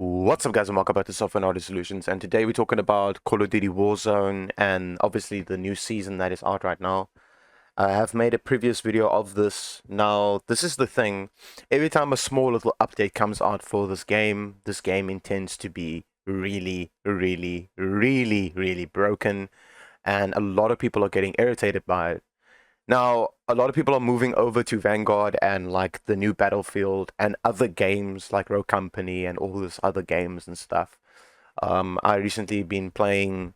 What's up guys, and welcome back to Software and Audio Solutions, and today we're talking about Call of Duty Warzone and obviously the new season that is out right now. I have made a previous video of this. Now, this is the thing. Every time a small little update comes out for this game intends to be really broken, and a lot of people are getting irritated by it. Now, a lot of people are moving over to Vanguard and like the new Battlefield and other games like Rogue Company and all this other games and stuff. I recently been playing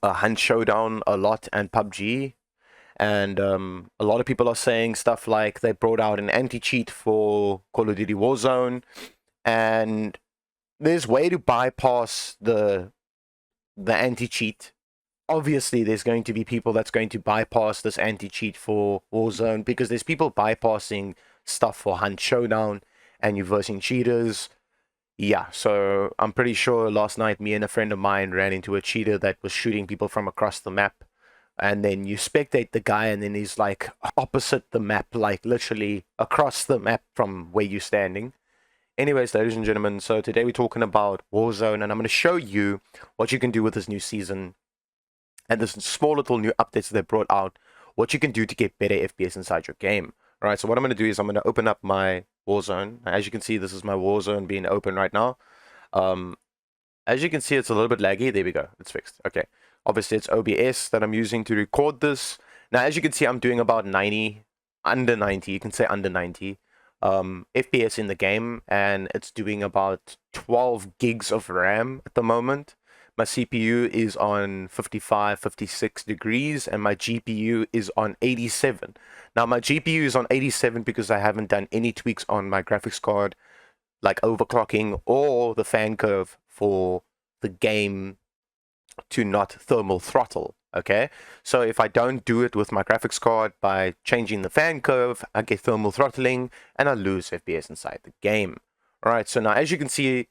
Hunt Showdown a lot and PUBG, and a lot of people are saying stuff like they brought out an anti-cheat for Call of Duty Warzone, and there's way to bypass the anti-cheat. Obviously there's going to be people that's going to bypass this anti-cheat for Warzone because there's people bypassing stuff for Hunt Showdown and you're versing cheaters. Yeah, so I'm pretty sure last night me and a friend of mine ran into a cheater that was shooting people from across the map, and then you spectate the guy and then he's like opposite the map, like literally across the map from where you're standing. Anyways, ladies and gentlemen, so today we're talking about Warzone, and I'm going to show you what you can do with this new season and there's small little new updates that they brought out, what you can do to get better FPS inside your game. All right, so what I'm going to do is I'm going to open up my Warzone. As you can see, this is my Warzone being open right now. As you can see, it's a little bit laggy. There we go. It's fixed. Okay. Obviously, it's OBS that I'm using to record this. Now, as you can see, I'm doing about 90, under 90. You can say under 90 FPS in the game, and it's doing about 12 gigs of RAM at the moment. My CPU is on 55, 56 degrees, and my GPU is on 87. Now, my GPU is on 87 because I haven't done any tweaks on my graphics card, like overclocking or the fan curve for the game to not thermal throttle, okay? So if I don't do it with my graphics card by changing the fan curve, I get thermal throttling and I lose FPS inside the game. All right, so now as you can see,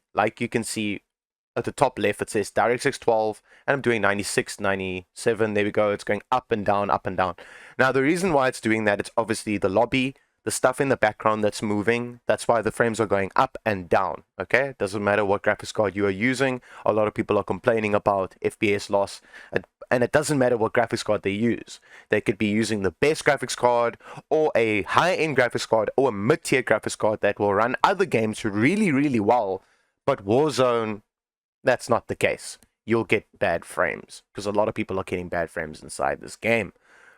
at the top left, it says DirectX 12, and I'm doing 96, 97. There we go. It's going up and down, up and down. Now, the reason why it's doing that, it's obviously the lobby, the stuff in the background that's moving. That's why the frames are going up and down, okay? It doesn't matter what graphics card you are using. A lot of people are complaining about FPS loss, and it doesn't matter what graphics card they use. They could be using the best graphics card or a high-end graphics card or a mid-tier graphics card that will run other games really well, but Warzone, that's not the case. You'll get bad frames because a lot of people are getting bad frames inside this game.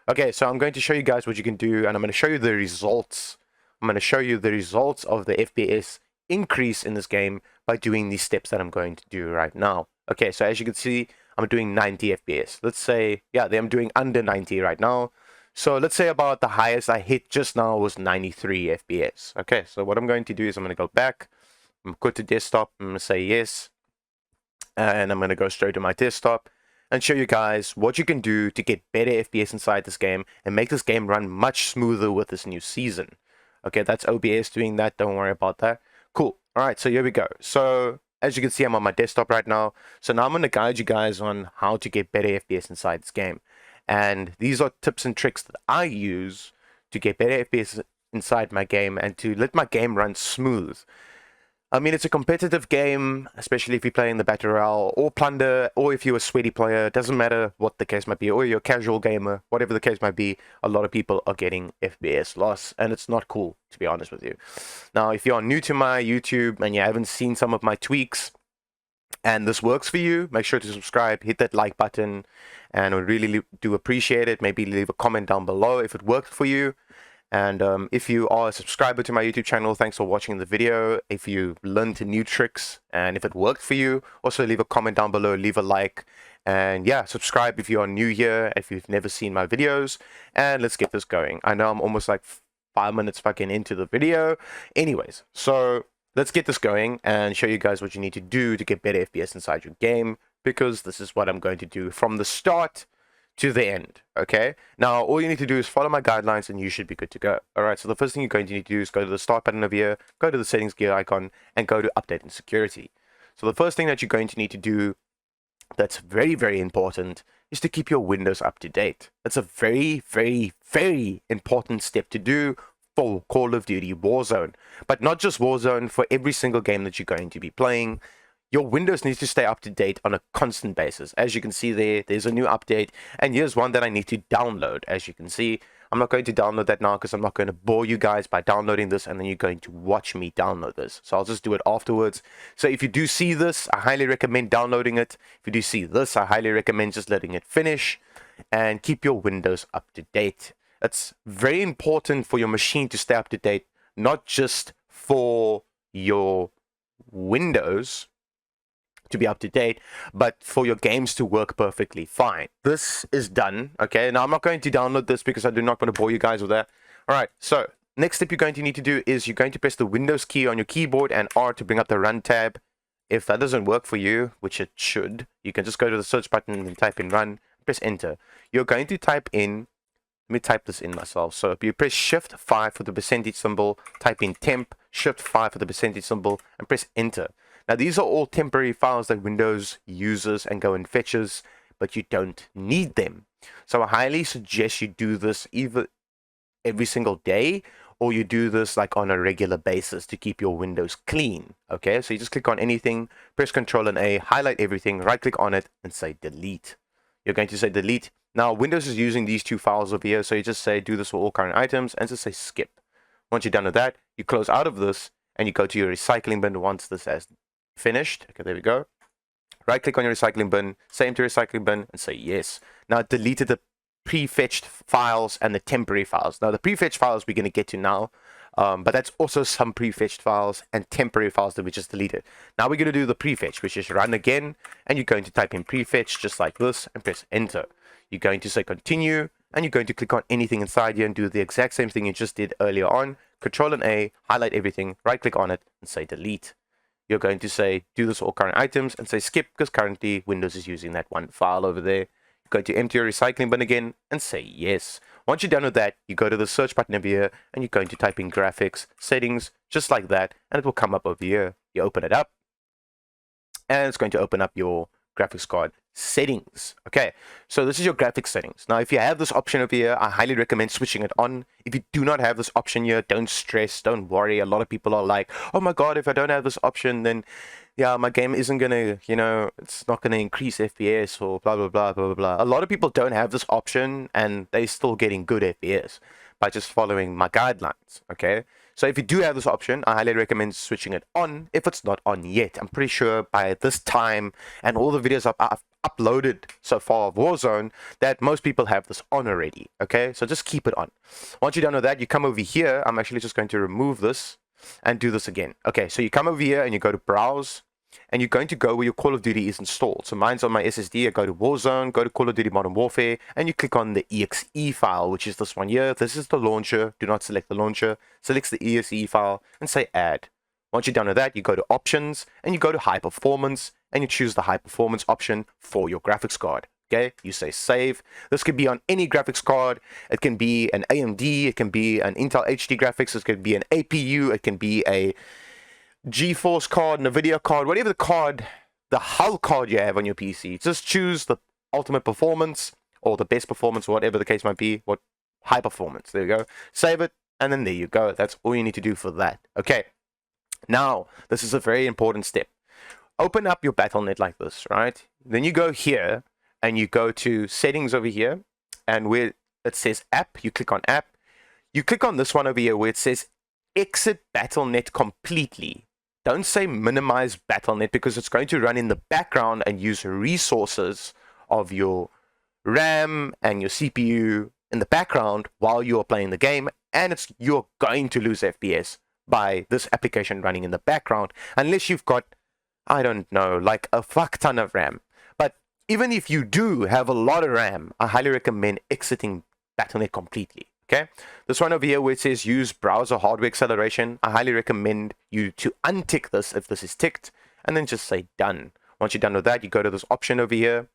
Okay, so I'm going to show you guys what you can do, and I'm going to show you the results. I'm going to show you the results of the FPS increase in this game by doing these steps that I'm going to do right now. Okay, so as you can see, I'm doing 90 FPS. Let's say, yeah, I'm doing under 90 right now. So let's say about the highest I hit just now was 93 FPS. Okay, so what I'm going to do is I'm going to go back. I'm going to go to desktop. I'm going to say yes. And I'm going to go straight to my desktop and show you guys what you can do to get better FPS inside this game and make this game run much smoother with this new season. Okay, that's OBS doing that. Don't worry about that. Cool. All right, so here we go. So as you can see, I'm on my desktop right now. So now I'm going to guide you guys on how to get better FPS inside this game. And these are tips and tricks that I use to get better FPS inside my game and to let my game run smooth. I mean, it's a competitive game, especially if you play in the Battle Royale or Plunder, or if you're a sweaty player. It doesn't matter what the case might be, or you're a casual gamer, whatever the case might be, a lot of people are getting FPS loss, and it's not cool, to be honest with you. Now, if you're new to my YouTube and you haven't seen some of my tweaks, and this works for you, make sure to subscribe, hit that like button, and I really do appreciate it. Maybe leave a comment down below if it worked for you. And if you are a subscriber to my YouTube channel, thanks for watching the video. If you learned new tricks and if it worked for you, also leave a comment down below, leave a like, and yeah, subscribe if you are new here, if you've never seen my videos, and let's get this going. I know I'm almost like 5 minutes fucking into the video. Anyways, so let's get this going and show you guys what you need to do to get better FPS inside your game, because this is what I'm going to do from the start to the end. Okay, now all you need to do is follow my guidelines and you should be good to go. All right, so the first thing you're going to need to do is go to the start button over here, go to the settings gear icon, and go to update and security. So the first thing that you're going to need to do that's very important is to keep your Windows up to date. That's a very important step to do for Call of Duty Warzone. But not just Warzone, for every single game that you're going to be playing. Your Windows needs to stay up to date on a constant basis. As you can see there's a new update, and here's one that I need to download. As you can see, I'm not going to download that now because I'm not going to bore you guys by downloading this, and then you're going to watch me download this. So I'll just do it afterwards. So if you do see this, I highly recommend downloading it. If you do see this, I highly recommend just letting it finish, and keep your Windows up to date. It's very important for your machine to stay up to date, not just for your Windows to be up to date, but for your games to work perfectly fine. This is done. Okay, now I'm not going to download this because I do not want to bore you guys with that. All right, so next step you're going to need to do is you're going to press the Windows key on your keyboard and R to bring up the Run tab. If that doesn't work for you, which it should, you can just go to the search button and type in Run, press Enter. You're going to type in, let me type this in myself. So if you press Shift 5 for the percentage symbol, type in temp, Shift 5 for the percentage symbol, and press Enter. Now, these are all temporary files that Windows uses and go and fetches, but you don't need them. So I highly suggest you do this either every single day, or you do this like on a regular basis to keep your Windows clean. Okay, so you just click on anything, press Ctrl and A, highlight everything, right click on it, and say delete. You're going to say delete. Now, Windows is using these two files over here, so you just say do this for all current items, and just say skip. Once you're done with that, you close out of this, and you go to your recycling bin once this has finished. Okay, there we go. Right click on your recycling bin, say empty recycling bin, and say yes. Now it deleted the prefetched files and the temporary files. Now the prefetched files we're going to get to now, but that's also some prefetched files and temporary files that we just deleted. Now we're going to do the prefetch, which is run again, and you're going to type in prefetch just like this and press enter. You're going to say continue, and you're going to click on anything inside here and do the exact same thing you just did earlier on. Control and A, highlight everything, right click on it, and say delete. You're going to say do this for all current items and say skip because currently Windows is using that one file over there. You're going to empty your recycling bin again and say yes. Once you're done with that, you go to the search button over here and you're going to type in graphics, settings, just like that, and it will come up over here. You open it up and it's going to open up your graphics card settings. Okay, so this is your graphics settings. Now if you have this option over here, I highly recommend switching it on. If you do not have this option here, don't stress, don't worry. A lot of people are like, oh my god, if I don't have this option, then yeah, my game isn't gonna, you know, it's not gonna increase FPS or blah blah blah blah blah. A lot of people don't have this option and they're still getting good FPS by just following my guidelines. Okay, so if you do have this option, I highly recommend switching it on if it's not on yet. I'm pretty sure by this time and all the videos I've uploaded so far of Warzone that most people have this on already. Okay, so just keep it on. Once you're done with that, you come over here. I'm actually just going to remove this and do this again. Okay, so you come over here and you go to browse, and you're going to go where your Call of Duty is installed. So mine's on my SSD. I go to Warzone, go to Call of Duty Modern Warfare, and you click on the exe file, which is this one here. This is the launcher. Do not select the launcher. Select the exe file and say add. Once you're done with that, you go to options and you go to high performance and you choose the high performance option for your graphics card. Okay, you say save. This could be on any graphics card. It can be an AMD, it can be an Intel HD graphics, it can be an APU, it can be a GeForce card, NVIDIA card, whatever the card, the hull card you have on your PC. Just choose the ultimate performance or the best performance, or whatever the case might be, what high performance. There you go. Save it, and then there you go. That's all you need to do for that. Okay. Now, this is a very important step. Open up your Battle.net like this, right? Then you go here, and you go to settings over here, and where it says app, you click on app. You click on this one over here where it says exit Battle.net completely. Don't say minimize Battle.net because it's going to run in the background and use resources of your RAM and your CPU in the background while you're playing the game, and you're going to lose FPS by this application running in the background unless you've got, I don't know, like a fuck ton of RAM. But even if you do have a lot of RAM, I highly recommend exiting Battle.net completely. Okay, this one over here where it says use browser hardware acceleration, I highly recommend you to untick this if this is ticked, and then just say done. Once you're done with that, you go to this option over here,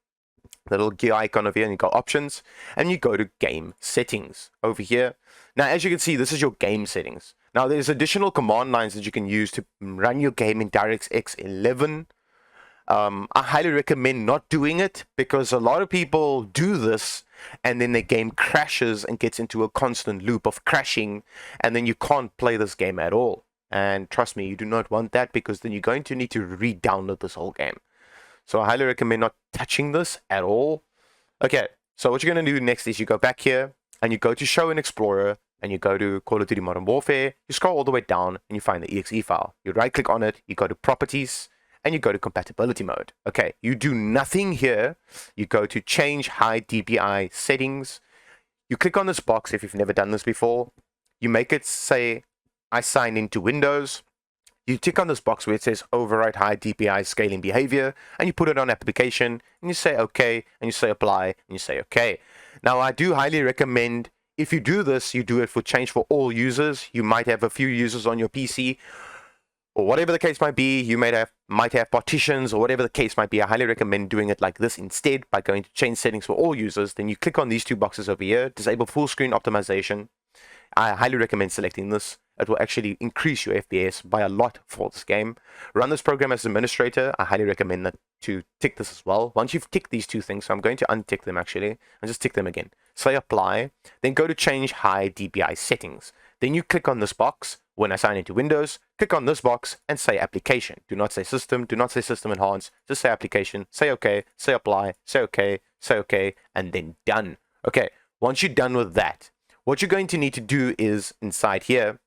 the little gear icon over here, and you go options, and you go to game settings over here. Now, as you can see, this is your game settings. Now, there's additional command lines that you can use to run your game in DirectX 11. I highly recommend not doing it because a lot of people do this and then the game crashes and gets into a constant loop of crashing, and then you can't play this game at all. And trust me, you do not want that, because then you're going to need to re-download this whole game. So I highly recommend not touching this at all. Okay, so what you're going to do next is you go back here and you go to Show in Explorer and you go to Call of Duty Modern Warfare. You scroll all the way down and you find the exe file. You right click on it, you go to Properties, and you go to Compatibility Mode. Okay, you do nothing here. You go to Change High DPI Settings. You click on this box if you've never done this before. You make it say, I sign into Windows. You tick on this box where it says Override High DPI Scaling Behavior, and you put it on Application, and you say OK, and you say Apply, and you say OK. Now, I do highly recommend, if you do this, you do it for change for all users. You might have a few users on your PC, or whatever the case might be. You might have partitions, or whatever the case might be. I highly recommend doing it like this instead, by going to Change Settings for all users. Then you click on these two boxes over here, Disable Full Screen Optimization. I highly recommend selecting this. It will actually increase your FPS by a lot for this game. Run this program as administrator. I highly recommend that to tick this as well. Once you've ticked these two things, so I'm going to untick them actually, and just tick them again. Say apply, then go to change high DPI settings. Then you click on this box. When I sign into Windows, click on this box and say application. Do not say system, do not say system enhance, just say application, say OK, say apply, say OK, and then done. Okay, once you're done with that, what you're going to need to do is inside here,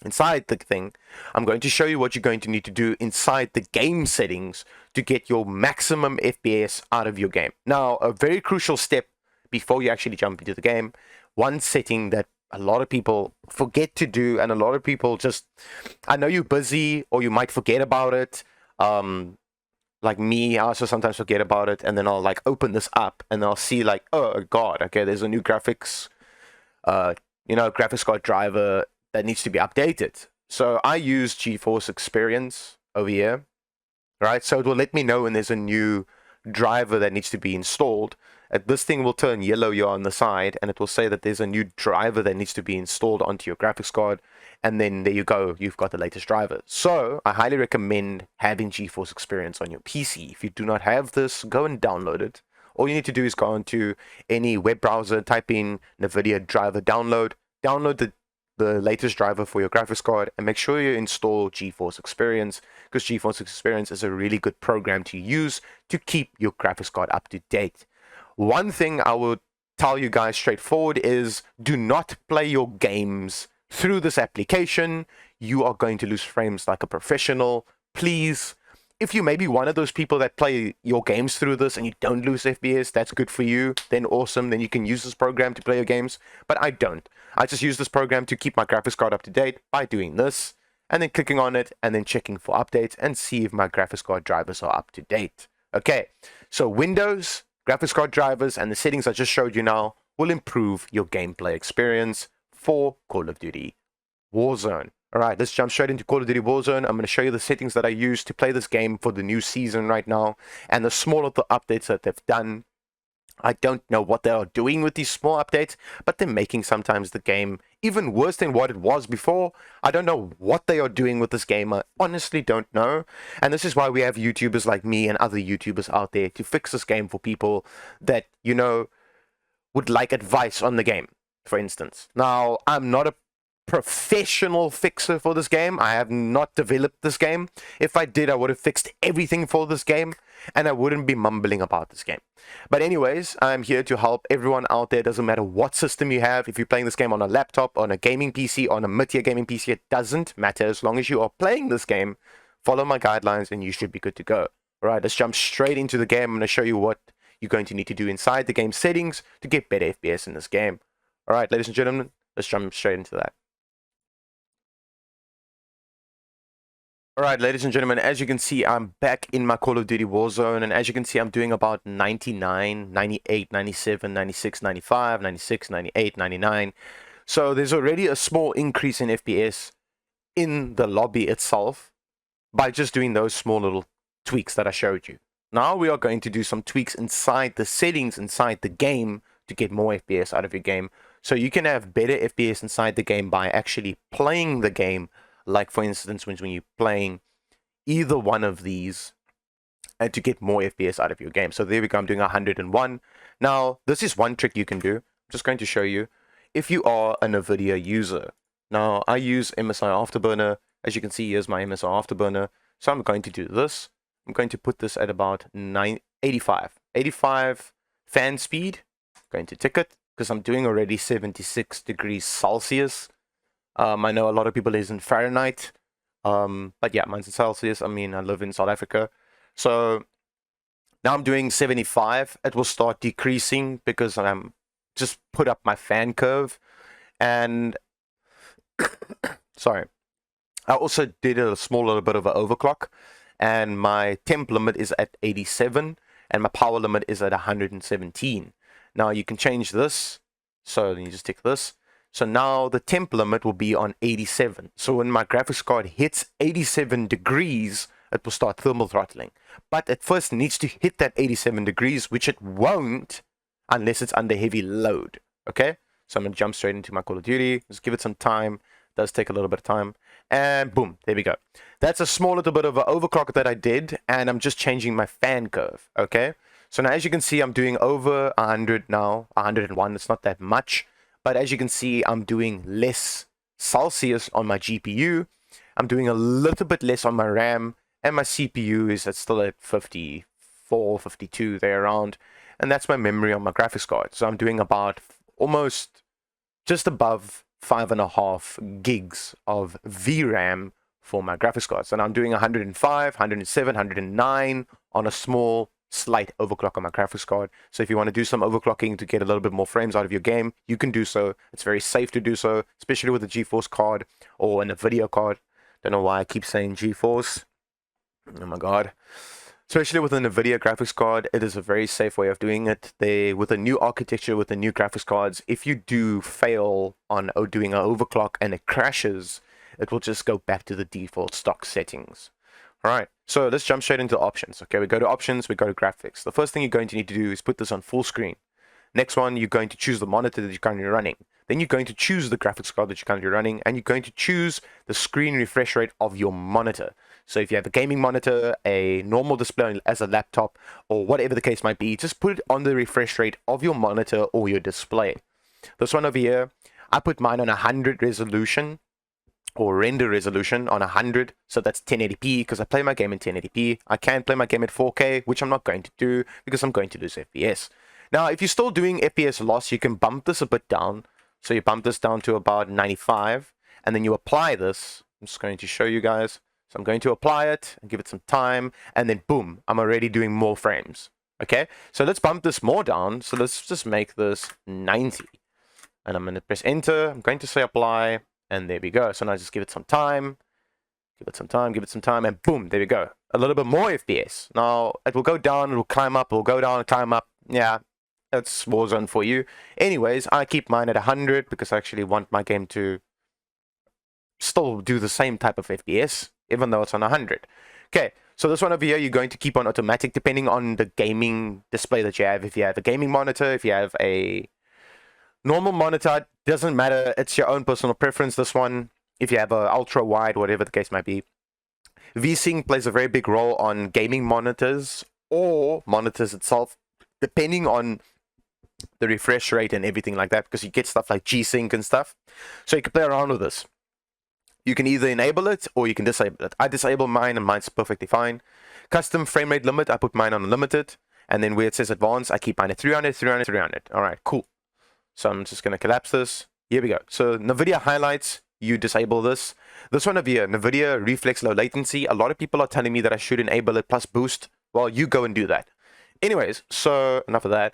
inside the thing, I'm going to show you what you're going to need to do inside the game settings to get your maximum FPS out of your game. Now, a very crucial step before you actually jump into the game, one setting that a lot of people forget to do, and a lot of people just, I know you're busy or you might forget about it. Like me, I also sometimes forget about it, and then I'll like open this up and I'll see like, oh God, okay, there's a new graphics card driver that needs to be updated. So I use GeForce Experience over here, right? So it will let me know when there's a new driver that needs to be installed. This thing will turn yellow here on the side, and it will say that there's a new driver that needs to be installed onto your graphics card, and then there you go, you've got the latest driver. So I highly recommend having GeForce Experience on your PC. If you do not have this, go and download it. All you need to do is go onto any web browser, type in NVIDIA driver download the latest driver for your graphics card, and make sure you install GeForce Experience, because GeForce Experience is a really good program to use to keep your graphics card up to date. One thing I would tell you guys straightforward is, do not play your games through this application. You are going to lose frames like a professional. Please, if you may be one of those people that play your games through this and you don't lose FPS, that's good for you. Then awesome. Then you can use this program to play your games. But I don't. I just use this program to keep my graphics card up to date by doing this, and then clicking on it, and then checking for updates and see if my graphics card drivers are up to date. Okay, so Windows, graphics card drivers, and the settings I just showed you now will improve your gameplay experience for Call of Duty Warzone. Alright, let's jump straight into Call of Duty Warzone. I'm going to show you the settings that I use to play this game for the new season right now, and the small little updates that they've done. I don't know what they are doing with these small updates, but they're making sometimes the game even worse than what it was before. I don't know what they are doing with this game. I honestly don't know. And this is why we have YouTubers like me and other YouTubers out there to fix this game for people that, you know, would like advice on the game, for instance. Now, I'm not a professional fixer for this game. I have not developed this game. If I did, I would have fixed everything for this game, and I wouldn't be mumbling about this game. But anyways, I'm here to help everyone out there. Doesn't matter what system you have. If you're playing this game on a laptop, on a gaming PC, on a mid-tier gaming PC, it doesn't matter. As long as you are playing this game, follow my guidelines and you should be good to go. Alright, let's jump straight into the game. I'm going to show you what you're going to need to do inside the game settings to get better FPS in this game. Alright, ladies and gentlemen, let's jump straight into that. Alright, ladies and gentlemen, as you can see, I'm back in my Call of Duty Warzone, and as you can see, I'm doing about 99, 98, 97, 96, 95, 96, 98, 99. So there's already a small increase in FPS in the lobby itself by just doing those small little tweaks that I showed you. Now we are going to do some tweaks inside the settings inside the game to get more FPS out of your game. So you can have better FPS inside the game by actually playing the game. Like, for instance, when you're playing either one of these, and to get more FPS out of your game. So there we go, I'm doing 101. Now, this is one trick you can do. I'm just going to show you. If you are a NVIDIA user, now I use MSI Afterburner. As you can see, here's my MSI Afterburner. So I'm going to do this. I'm going to put this at about 85 fan speed. I'm going to tick it because I'm doing already 76 degrees Celsius. I know a lot of people is in Fahrenheit. But yeah, mine's in Celsius. I mean, I live in South Africa. So now I'm doing 75. It will start decreasing because I'm just put up my fan curve. And sorry, I also did a small little bit of an overclock. And my temp limit is at 87. And my power limit is at 117. Now you can change this. So then you just tick this. So now the temp limit will be on 87. So when my graphics card hits 87 degrees, it will start thermal throttling. But it first needs to hit that 87 degrees, which it won't unless it's under heavy load. Okay? So I'm going to jump straight into my Call of Duty. Just give it some time. It does take a little bit of time. And boom, there we go. That's a small little bit of an overclock that I did. And I'm just changing my fan curve. Okay? So now as you can see, I'm doing over 100 now. 101. It's not that much. But as you can see, I'm doing less Celsius on my GPU. I'm doing a little bit less on my RAM. And my CPU is still at 54, 52, there around. And that's my memory on my graphics card. So I'm doing about almost just above 5.5 gigs of VRAM for my graphics cards. And I'm doing 105, 107, 109 on a small slight overclock on my graphics card. So if you want to do some overclocking to get a little bit more frames out of your game, you can do so. It's very safe to do so, especially with a GeForce card or a NVIDIA card. Don't know why I keep saying GeForce. Oh my god. Especially with a NVIDIA graphics card, it is a very safe way of doing it. With a new architecture, with the new graphics cards, if you do fail on doing an overclock and it crashes, it will just go back to the default stock settings. Alright, so let's jump straight into options. Okay, we go to options, we go to graphics. The first thing you're going to need to do is put this on full screen. Next one, you're going to choose the monitor that you're currently running. Then you're going to choose the graphics card that you're currently running, and you're going to choose the screen refresh rate of your monitor. So if you have a gaming monitor, a normal display as a laptop, or whatever the case might be, just put it on the refresh rate of your monitor or your display. This one over here, I put mine on 100 resolution, or render resolution on 100, so that's 1080p because I play my game in 1080p. I can play my game at 4K, which I'm not going to do because I'm going to lose FPS. Now, if you're still doing FPS loss, you can bump this a bit down. So you bump this down to about 95, and then you apply this. I'm just going to show you guys. So I'm going to apply it and give it some time, and then boom, I'm already doing more frames. Okay, so let's bump this more down. So let's just make this 90, and I'm going to press enter. I'm going to say apply. And there we go. So now just give it some time. Give it some time, give it some time, and boom, there we go. A little bit more FPS. Now, it will go down, it will climb up, it will go down, climb up. Yeah, that's Warzone for you. Anyways, I keep mine at 100 because I actually want my game to still do the same type of FPS, even though it's on 100. Okay, so this one over here, you're going to keep on automatic depending on the gaming display that you have. If you have a gaming monitor, if you have a normal monitor, doesn't matter. It's your own personal preference, this one. If you have a ultra wide, whatever the case might be. VSync plays a very big role on gaming monitors or monitors itself, depending on the refresh rate and everything like that, because you get stuff like G-Sync and stuff. So you can play around with this. You can either enable it or you can disable it. I disable mine and mine's perfectly fine. Custom frame rate limit, I put mine on unlimited. And then where it says advanced, I keep mine at 300, 300, 300. All right, cool. So I'm just going to collapse this. Here we go. So NVIDIA highlights, you disable this. This one over here, NVIDIA reflex low latency. A lot of people are telling me that I should enable it plus boost. Well, you go and do that. Anyways, so enough of that.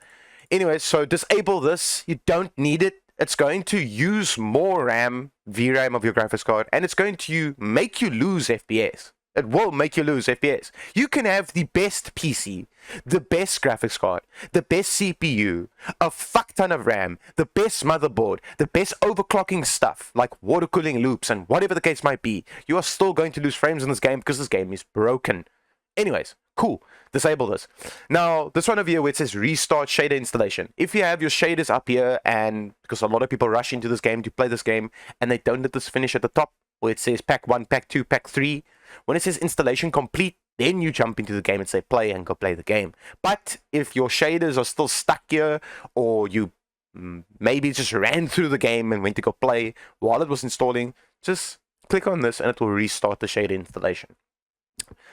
Anyways, so disable this. You don't need it. It's going to use more RAM, VRAM of your graphics card, and it's going to make you lose FPS. It will make you lose FPS. You can have the best PC, the best graphics card, the best CPU, a fuck ton of RAM, the best motherboard, the best overclocking stuff like water cooling loops and whatever the case might be. You are still going to lose frames in this game because this game is broken. Anyways, cool. Disable this. Now, this one over here where it says restart shader installation. If you have your shaders up here, and because a lot of people rush into this game to play this game and they don't let this finish at the top, where it says pack 1, pack 2, pack 3. When it says installation complete, then you jump into the game and say play and go play the game. But if your shaders are still stuck here, or you maybe just ran through the game and went to go play while it was installing, just click on this and it will restart the shader installation.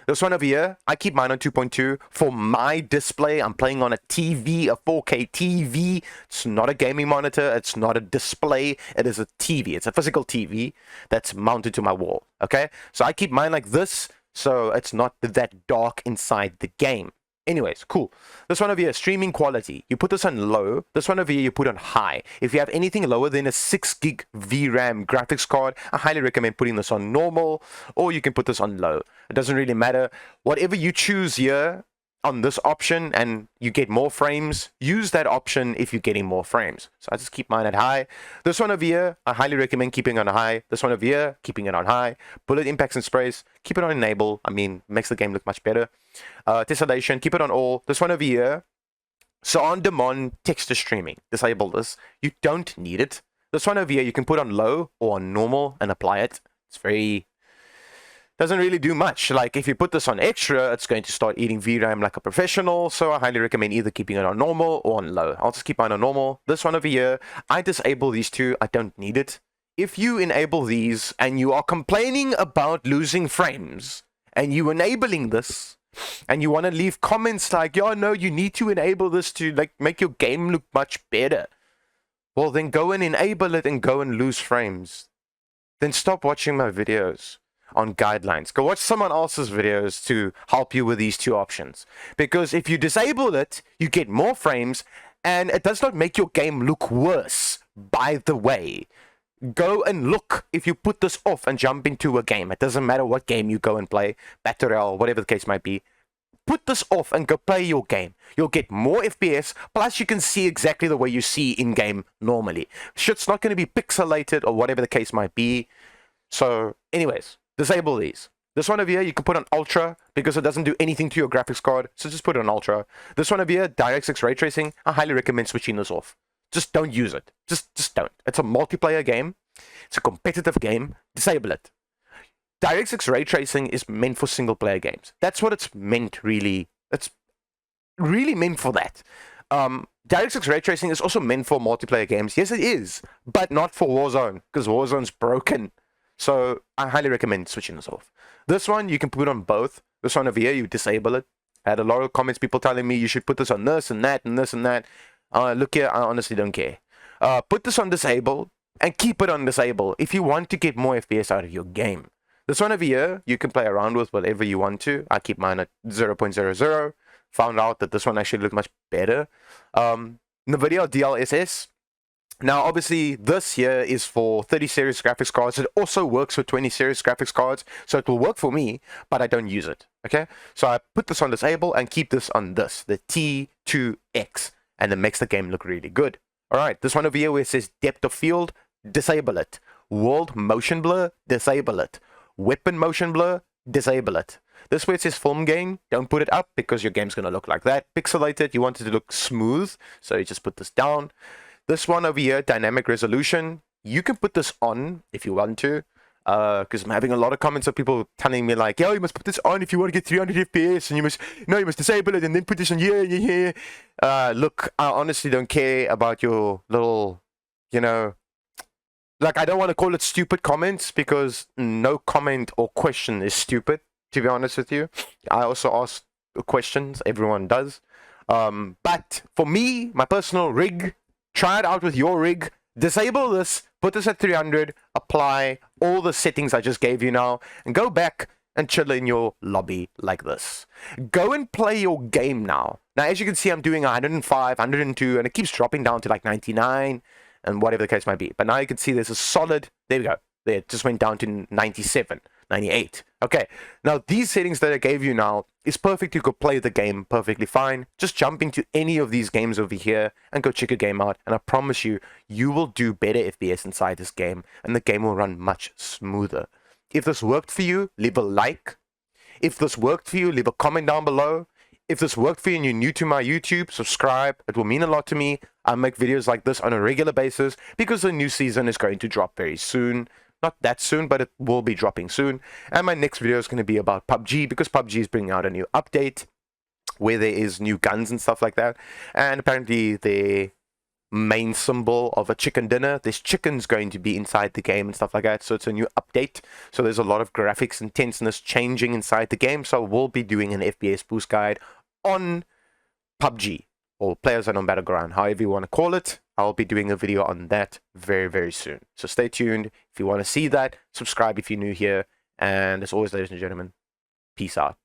This one over here, I keep mine on 2.2. For my display, I'm playing on a TV, a 4K TV. It's not a gaming monitor. It's not a display. It is a TV. It's a physical TV that's mounted to my wall. Okay? So I keep mine like this, so it's not that dark inside the game. Anyways, cool. This one over here, streaming quality. You put this on low. This one over here, you put on high. If you have anything lower than a 6 gig VRAM graphics card, I highly recommend putting this on normal, or you can put this on low. It doesn't really matter. Whatever you choose here on this option and you get more frames, use that option if you're getting more frames. So I just keep mine at high. This one over here, I highly recommend keeping on high. This one over here, keeping it on high. Bullet impacts and sprays, keep it on enable. I mean, makes the game look much better. Tessellation, keep it on all. This one over here, so on demand texture streaming, disable this. You don't need it. This one over here, you can put on low or on normal and apply it. It's very... doesn't really do much. Like if you put this on extra, it's going to start eating VRAM like a professional. So I highly recommend either keeping it on normal or on low. I'll just keep mine on normal. This one over here, I disable these two. I don't need it. If you enable these and you are complaining about losing frames and you enabling this and you want to leave comments like, yo, no, you need to enable this to like make your game look much better. Well, then go and enable it and go and lose frames. Then stop watching my videos on guidelines. Go watch someone else's videos to help you with these two options. Because if you disable it, you get more frames and it does not make your game look worse, by the way. Go and look if you put this off and jump into a game. It doesn't matter what game you go and play, Battle Royale, whatever the case might be. Put this off and go play your game. You'll get more FPS, plus you can see exactly the way you see in-game normally. Shit's not going to be pixelated or whatever the case might be. So, anyways, disable these. This one over here, you can put on Ultra because it doesn't do anything to your graphics card. So just put it on Ultra. This one over here, DirectX Ray Tracing, I highly recommend switching this off. Just don't use it. Just don't. It's a multiplayer game. It's a competitive game. Disable it. DirectX Ray Tracing is meant for single-player games. That's what it's meant, really. It's really meant for that. DirectX Ray Tracing is also meant for multiplayer games. Yes, it is. But not for Warzone, because Warzone's broken. So I highly recommend switching this off. This one, you can put on both. This one over here, you disable it. I had a lot of comments, people telling me you should put this on this and that and this and that. Look here, I honestly don't care. Put this on disable and keep it on disable if you want to get more FPS out of your game. This one over here, you can play around with whatever you want to. I keep mine at 0.00. Found out that this one actually looked much better. NVIDIA DLSS. Now, obviously, this here is for 30 series graphics cards. It also works for 20 series graphics cards, so it will work for me, but I don't use it, okay? So I put this on disable and keep this on this, the T2X, and it makes the game look really good. All right, this one over here where it says depth of field, disable it. World motion blur, disable it. Weapon motion blur, disable it. This where it says film gain, don't put it up because your game's going to look like that. Pixelated, you want it to look smooth, so you just put this down. This one over here, dynamic resolution, you can put this on if you want to, because I'm having a lot of comments of people telling me like, yo, you must put this on if you want to get 300 FPS, and you must disable it and then put this on here. Look, I honestly don't care about your little, like, I don't want to call it stupid comments because no comment or question is stupid, to be honest with you. I also ask questions, everyone does. But for me, my personal rig, try it out with your rig, disable this, put this at 300, apply all the settings I just gave you now, and go back and chill in your lobby like this. Go and play your game now. Now, as you can see, I'm doing 105, 102, and it keeps dropping down to like 99, and whatever the case might be. But now you can see there's a solid, there we go. There, it just went down to 97, 98. Okay, now these settings that I gave you now is perfect. You could play the game perfectly fine. Just jump into any of these games over here and go check your game out. And I promise you, you will do better FPS inside this game. And the game will run much smoother. If this worked for you, leave a like. If this worked for you, leave a comment down below. If this worked for you and you're new to my YouTube, subscribe. It will mean a lot to me. I make videos like this on a regular basis because the new season is going to drop very soon. not that soon, but it will be dropping soon. And my next video is going to be about PUBG, because PUBG is bringing out a new update where there is new guns and stuff like that. And apparently the main symbol of a chicken dinner, there's chickens going to be inside the game and stuff like that. So it's a new update. So there's a lot of graphics intenseness changing inside the game. So we'll be doing an FPS boost guide on PUBG, or PlayerUnknown's Battleground, however you want to call it. I'll be doing a video on that very, very soon. So stay tuned. If you want to see that, subscribe if you're new here. And as always, ladies and gentlemen, peace out.